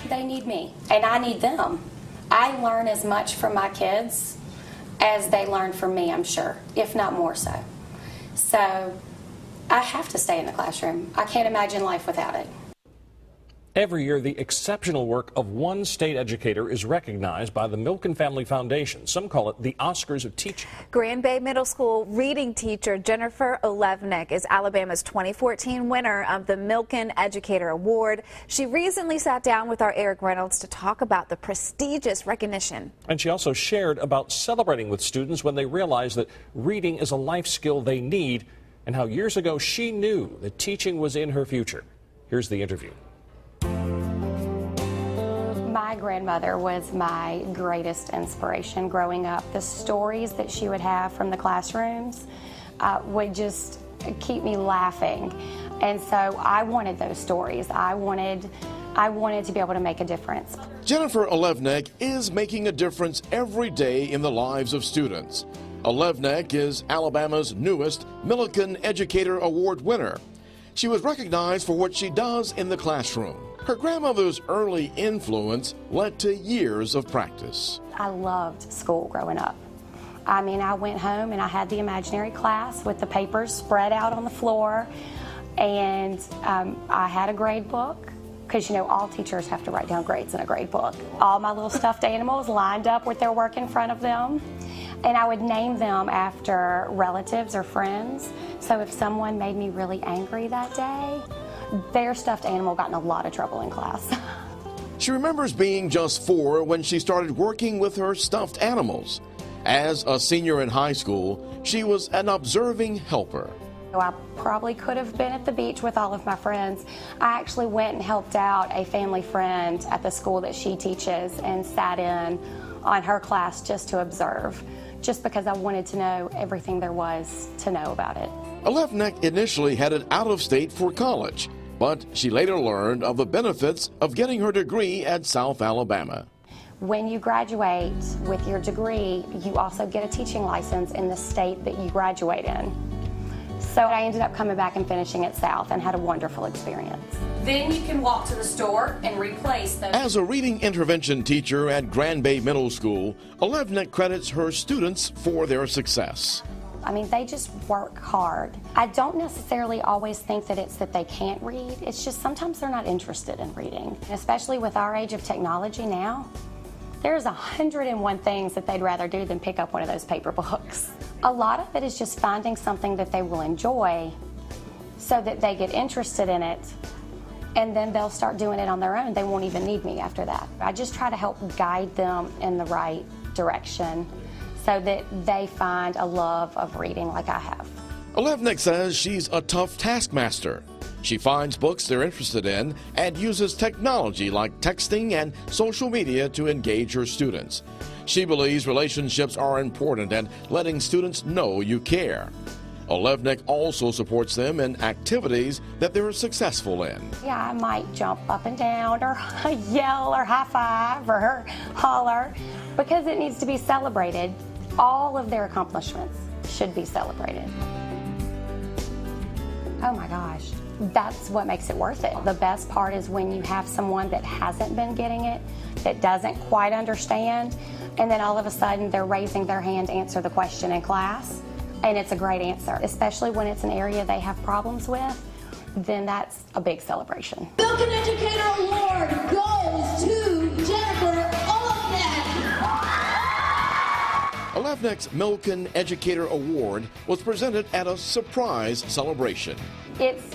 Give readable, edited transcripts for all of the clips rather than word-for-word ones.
They need me, and I need them. I learn as much from my kids as they learn from me, I'm sure, if not more so. So I have to stay in the classroom. I can't imagine life without it. Every year, the exceptional work of one state educator is recognized by the Milken Family Foundation. Some call it the Oscars of teaching. Grand Bay Middle School reading teacher Jennifer Olewnik is Alabama's 2014 winner of the Milken Educator Award. She recently sat down with our Eric Reynolds to talk about the prestigious recognition. And she also shared about celebrating with students when they realize that reading is a life skill they need, and how years ago she knew that teaching was in her future. Here's the interview. My grandmother was my greatest inspiration growing up. The stories that she would have from the classrooms would just keep me laughing. And so I wanted those stories. I wanted to be able to make a difference. Jennifer Olewnik is making a difference every day in the lives of students. Olewnik is Alabama's newest Milken Educator Award winner. She was recognized for what she does in the classroom. Her grandmother's early influence led to years of practice. I loved school growing up. I mean, I went home and I had the imaginary class with the papers spread out on the floor, and I had a grade book, because, you know, all teachers have to write down grades in a grade book. All my little stuffed animals lined up with their work in front of them, and I would name them after relatives or friends. So if someone made me really angry that day, their stuffed animal got in a lot of trouble in class. She remembers being just 4 when she started working with her stuffed animals. As a senior in high school, she was an observing helper. I probably could have been at the beach with all of my friends. I actually went and helped out a family friend at the school that she teaches and sat in on her class just to observe, just because I wanted to know everything there was to know about it. Olewnik initially headed out of state for college, but she later learned of the benefits of getting her degree at South Alabama. When you graduate with your degree, you also get a teaching license in the state that you graduate in. So I ended up coming back and finishing at South and had a wonderful experience. Then you can walk to the store and replace those. As a reading intervention teacher at Grand Bay Middle School, Olewnik credits her students for their success. I mean, they just work hard. I don't necessarily always think that it's that they can't read. It's just sometimes they're not interested in reading. And especially with our age of technology now, there's 101 things that they'd rather do than pick up one of those paper books. A lot of it is just finding something that they will enjoy so that they get interested in it, and then they'll start doing it on their own. They won't even need me after that. I just try to help guide them in the right direction so that they find a love of reading like I have. Olewnik says she's a tough taskmaster. She finds books they're interested in and uses technology like texting and social media to engage her students. She believes relationships are important and letting students know you care. Olewnik also supports them in activities that they're successful in. Yeah, I might jump up and down or yell or high five or holler because it needs to be celebrated. All of their accomplishments should be celebrated. Oh my gosh, that's what makes it worth it. The best part is when you have someone that hasn't been getting it, that doesn't quite understand, and then all of a sudden they're raising their hand to answer the question in class, and it's a great answer, especially when it's an area they have problems with, then that's a big celebration. Milken Educator Award goes to Jennifer Olewnik. Olewnik's Milken Educator Award was presented at a surprise celebration. It's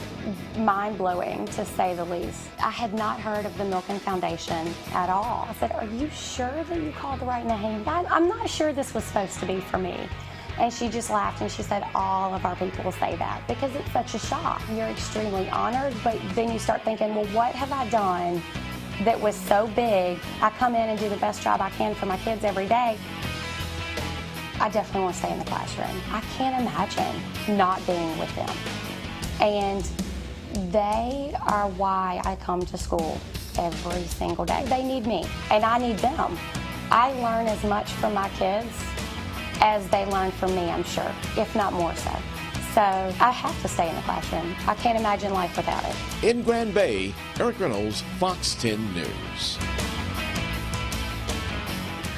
mind-blowing, to say the least. I had not heard of the Milken Foundation at all. I said, "Are you sure that you called the right name? I'm not sure this was supposed to be for me." And she just laughed and she said, "All of our people say that," because it's such a shock. You're extremely honored, but then you start thinking, well, what have I done that was so big? I come in and do the best job I can for my kids every day. I definitely want to stay in the classroom. I can't imagine not being with them. And they are why I come to school every single day. They need me, and I need them. I learn as much from my kids as they learn from me, I'm sure, if not more so. So I have to stay in the classroom. I can't imagine life without it. In Grand Bay, Eric Reynolds, Fox 10 News.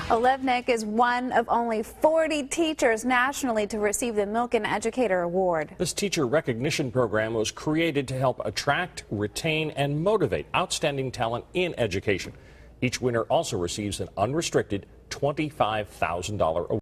Olewnik is one of only 40 teachers nationally to receive the Milken Educator Award. This teacher recognition program was created to help attract, retain, and motivate outstanding talent in education. Each winner also receives an unrestricted $25,000 award.